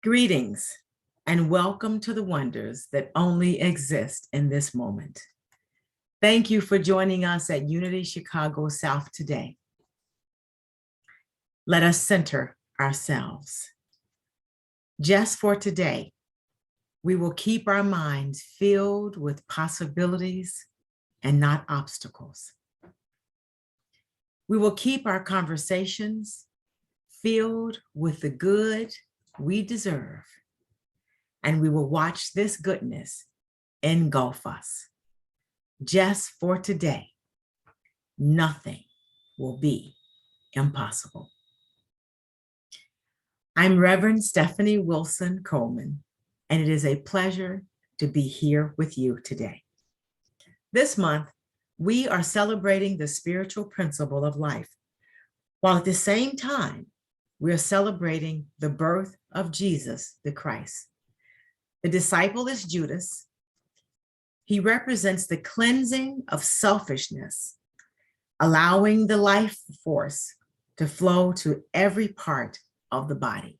Greetings and welcome to the wonders that only exist in this moment. Thank you for joining us at Unity Chicago South today. Let us center ourselves. Just for today, we will keep our minds filled with possibilities and not obstacles. We will keep our conversations filled with the good we deserve, and we will watch this goodness engulf us. Just for today, nothing will be impossible. I'm Reverend Stephanie Wilson-Coleman, and it is a pleasure to be here with you today. This month, we are celebrating the spiritual principle of life, while at the same time, we are celebrating the birth of Jesus the Christ. The disciple is Judas. He represents the cleansing of selfishness, allowing the life force to flow to every part of the body.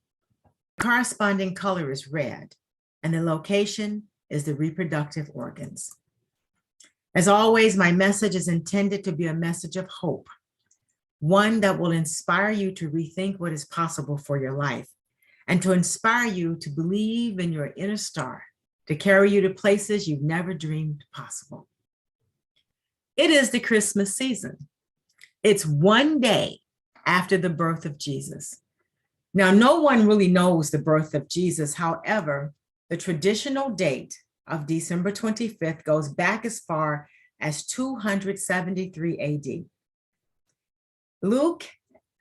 The corresponding color is red, and the location is the reproductive organs. As always, my message is intended to be a message of hope, one that will inspire you to rethink what is possible for your life and to inspire you to believe in your inner star, to carry you to places you've never dreamed possible. It is the Christmas season. It's one day after the birth of Jesus. Now, no one really knows the birth of Jesus. However, the traditional date of December 25th goes back as far as 273 AD. Luke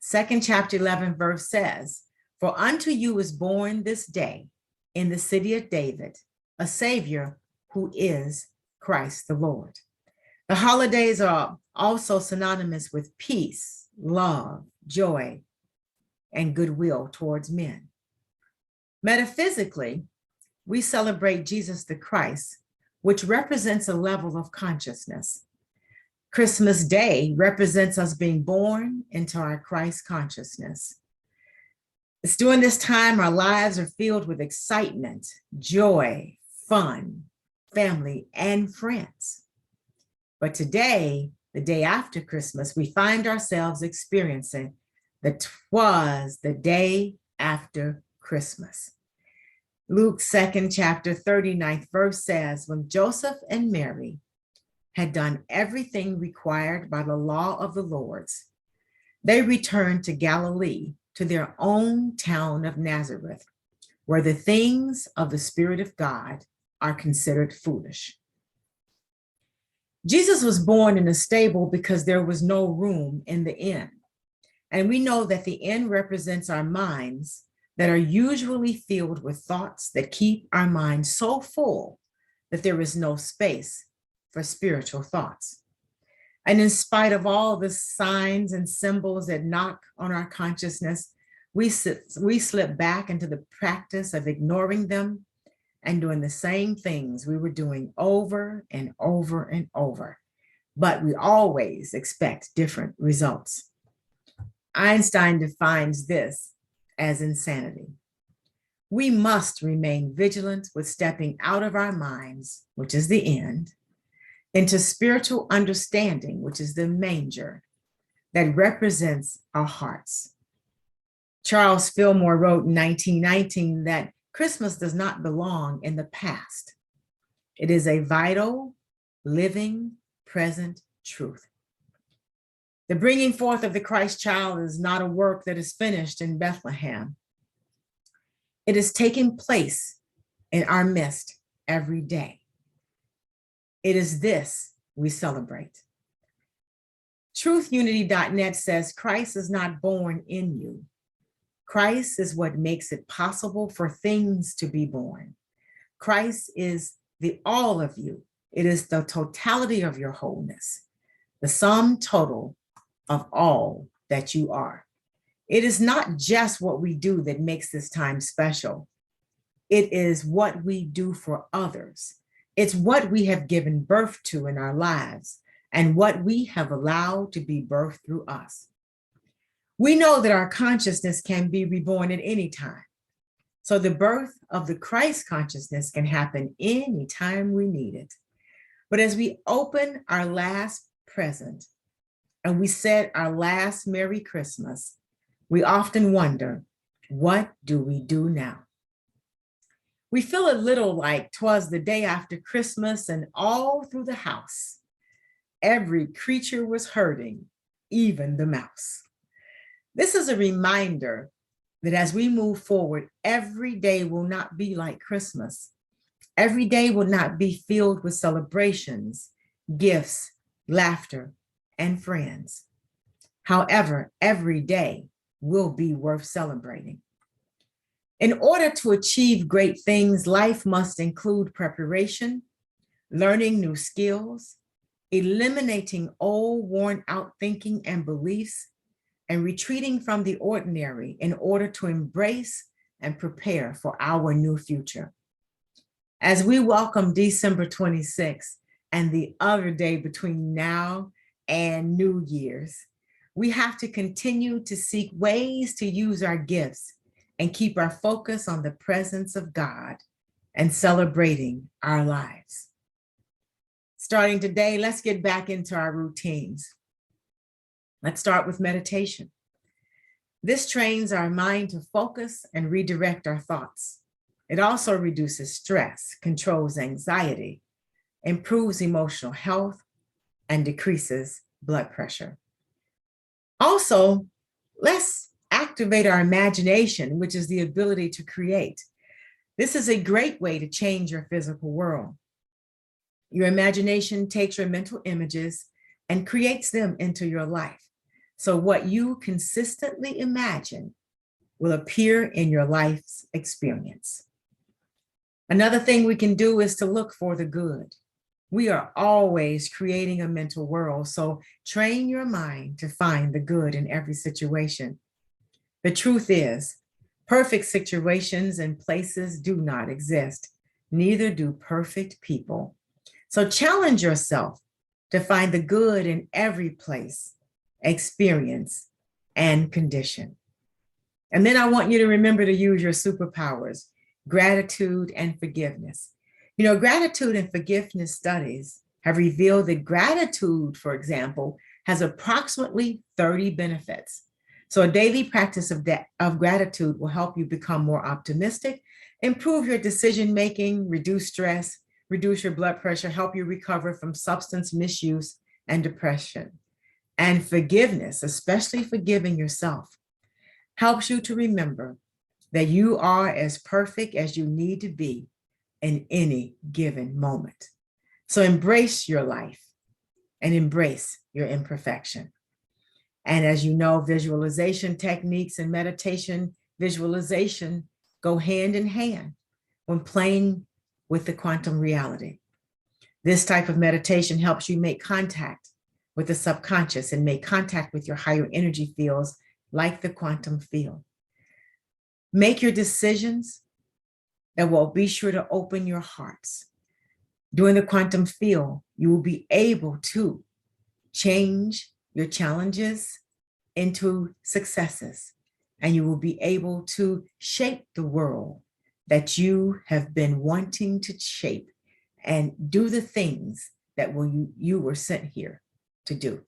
2nd chapter 11 verse says, "For unto you is born this day in the city of David a Savior who is Christ the Lord." The holidays are also synonymous with peace, love, joy, and goodwill towards men. Metaphysically, we celebrate Jesus the Christ, which represents a level of consciousness. Christmas Day represents us being born into our Christ consciousness. It's during this time our lives are filled with excitement, joy, fun, family, and friends. But today, the day after Christmas, we find ourselves experiencing the Twas the day after Christmas. Luke 2nd chapter 39th verse says, "When Joseph and Mary had done everything required by the law of the Lord's, they returned to Galilee, to their own town of Nazareth, where the things of the Spirit of God are considered foolish." Jesus was born in a stable because there was no room in the inn. And we know that the inn represents our minds that are usually filled with thoughts that keep our minds so full that there is no space for spiritual thoughts. And in spite of all the signs and symbols that knock on our consciousness, we slip back into the practice of ignoring them and doing the same things we were doing over and over and over. But we always expect different results. Einstein defines this as insanity. We must remain vigilant with stepping out of our minds, which is the end, into spiritual understanding, which is the manger that represents our hearts. Charles Fillmore wrote in 1919 that Christmas does not belong in the past. It is a vital, living, present truth. The bringing forth of the Christ child is not a work that is finished in Bethlehem. It is taking place in our midst every day. It is this we celebrate. TruthUnity.net says Christ is not born in you. Christ is what makes it possible for things to be born. Christ is the all of you. It is the totality of your wholeness, the sum total of all that you are. It is not just what we do that makes this time special. It is what we do for others. It's what we have given birth to in our lives and what we have allowed to be birthed through us. We know that our consciousness can be reborn at any time. So the birth of the Christ consciousness can happen anytime we need it. But as we open our last present and we said our last Merry Christmas, we often wonder, what do we do now? We feel a little like 'twas the day after Christmas, and all through the house, every creature was hurting, even the mouse. This is a reminder that as we move forward, every day will not be like Christmas. Every day will not be filled with celebrations, gifts, laughter, and friends. However, every day will be worth celebrating. In order to achieve great things, life must include preparation, learning new skills, eliminating old, worn-out thinking and beliefs, and retreating from the ordinary in order to embrace and prepare for our new future. As we welcome December 26th and the other day between now and New Year's, we have to continue to seek ways to use our gifts and keep our focus on the presence of God and celebrating our lives. Starting today, let's get back into our routines. Let's start with meditation. This trains our mind to focus and redirect our thoughts. It also reduces stress, controls anxiety, improves emotional health, and decreases blood pressure. Also, let's activate our imagination, which is the ability to create. This is a great way to change your physical world. Your imagination takes your mental images and creates them into your life. So what you consistently imagine will appear in your life's experience. Another thing we can do is to look for the good. We are always creating a mental world, so train your mind to find the good in every situation. The truth is, perfect situations and places do not exist, neither do perfect people. So challenge yourself to find the good in every place, experience, and condition. And then I want you to remember to use your superpowers, gratitude and forgiveness. You know, gratitude and forgiveness studies have revealed that gratitude, for example, has approximately 30 benefits. So a daily practice of gratitude will help you become more optimistic, improve your decision-making, reduce stress, reduce your blood pressure, help you recover from substance misuse and depression. And forgiveness, especially forgiving yourself, helps you to remember that you are as perfect as you need to be in any given moment. So embrace your life and embrace your imperfection. And as you know, visualization techniques and meditation visualization go hand in hand when playing with the quantum reality. This type of meditation helps you make contact with the subconscious and make contact with your higher energy fields like the quantum field. Make your decisions that will be sure to open your hearts. During the quantum field, you will be able to change your challenges into successes, and you will be able to shape the world that you have been wanting to shape and do the things that you were sent here to do.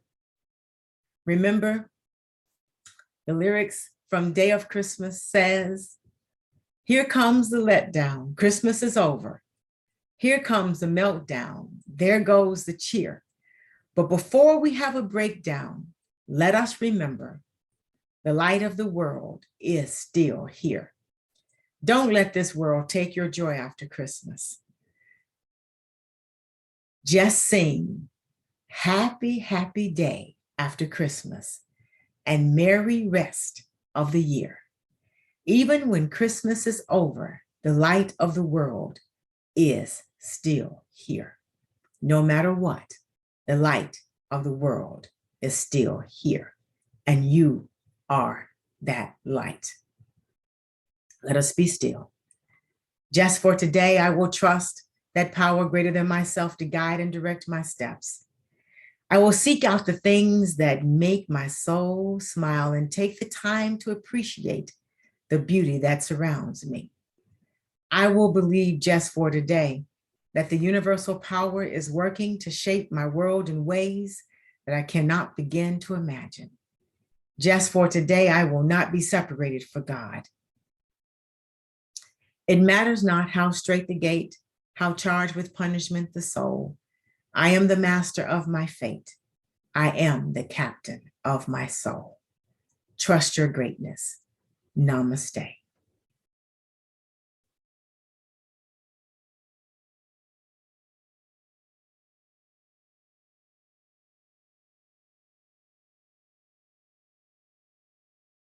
Remember, the lyrics from Day of Christmas says, "Here comes the letdown, Christmas is over. Here comes the meltdown, there goes the cheer. But before we have a breakdown, let us remember the light of the world is still here. Don't let this world take your joy after Christmas. Just sing happy, happy day after Christmas and merry rest of the year. Even when Christmas is over, the light of the world is still here. No matter what, the light of the world is still here, and you are that light." Let us be still. Just for today, I will trust that power greater than myself to guide and direct my steps. I will seek out the things that make my soul smile and take the time to appreciate the beauty that surrounds me. I will believe just for today that the universal power is working to shape my world in ways that I cannot begin to imagine. Just for today, I will not be separated from God. It matters not how straight the gate, how charged with punishment the soul. I am the master of my fate. I am the captain of my soul. Trust your greatness. Namaste.